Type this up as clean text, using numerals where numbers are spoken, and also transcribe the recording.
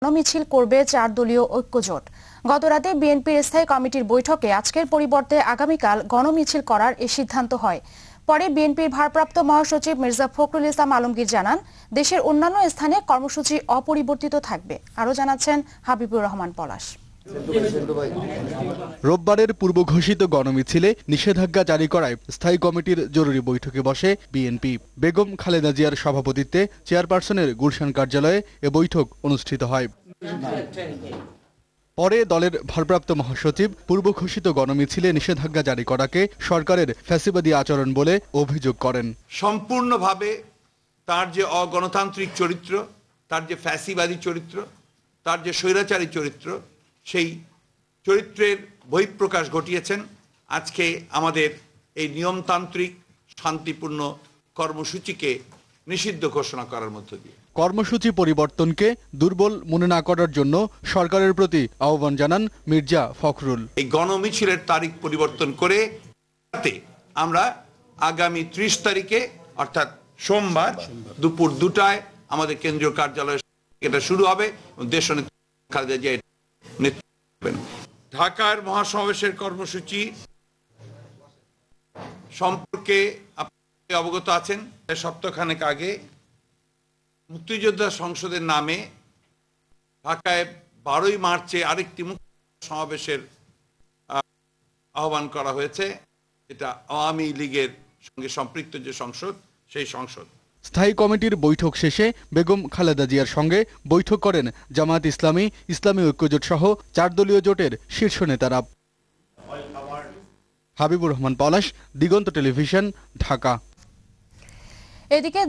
গণমিছিল করবে 4 দলীয় ঐক্যজোট। গতরাতে বিএনপির স্থায়ী কমিটির বৈঠকে আজকের পরিবর্তে আগামীকাল গণমিছিল করার এই সিদ্ধান্ত হয়। পরে বিএনপির ভারপ্রাপ্ত মহাসচিব মির্জা ফখরুল ইসলাম আলমগীর জানান, দেশের অন্যান্য স্থানে কর্মসূচি অপরিবর্তিত থাকবে। আরও জানাচ্ছেন হাবিবুর রহমান পলাশ। রোববারের পূর্ব ঘোষিত গণমিছিলে নিষেধাজ্ঞা জারি করায় স্থায়ী কমিটির জরুরি বৈঠকে বসে বিএনপি। বেগম খালেদা জিয়ার সভাপতিত্বে চেয়ারপারসনের গুলশান কার্যালয়ে এ বৈঠক অনুষ্ঠিত হয়। পরে দলের ভারপ্রাপ্ত মহাসচিব পূর্ব ঘোষিত গণমিছিলে নিষেধাজ্ঞা জারি করাকে সরকারের ফ্যাসিবাদী আচরণ বলে অভিযোগ করেন। সম্পূর্ণভাবে তার যে অগণতান্ত্রিক চরিত্র, তার যে ফ্যাসিবাদী চরিত্র, তার যে স্বৈরাচারী চরিত্র, সেই চরিত্রের বহিঃপ্রকাশ ঘটিয়েছেন আজকে আমাদের এই নিয়মতান্ত্রিক শান্তিপূর্ণ কর্মসূচিকে নিষিদ্ধ ঘোষণা করার মধ্য দিয়ে। কর্মসূচি পরিবর্তনকে দুর্বল মনে না করার জন্য সরকারের প্রতি আহ্বান জানান মির্জা ফখরুল। এই গণমিছিলের তারিখ পরিবর্তন করে আমরা আগামী 30 তারিখে অর্থাৎ সোমবার দুপুর 2টায় আমাদের কেন্দ্রীয় কার্যালয়ে এটা শুরু হবে। দেশনেত্রী খালেদা জিয়া নেতৃত্ব দেবেন। ঢাকার মহাসমাবেশের কর্মসূচি সম্পর্কে আপনি অবগত আছেন। সপ্তাহখানেক আগে মুক্তিযোদ্ধা সংসদের নামে ঢাকায় 12ই মার্চে আরেকটি সমাবেশের আহ্বান করা হয়েছে। এটা আওয়ামী লীগের সঙ্গে সম্পৃক্ত যে সংসদ, সেই সংসদ। স্থায়ী কমিটির বৈঠক শেষে বেগম খালেদা জিয়ার সঙ্গে বৈঠক করেন জামায়াত ইসলামী, ইসলামী ঐক্যজোট সহ 4 দলীয় জোটের শীর্ষ নেতারা। হাবিবুর রহমান পলাশ, দিগন্ত টেলিভিশন, ঢাকা। এদিকে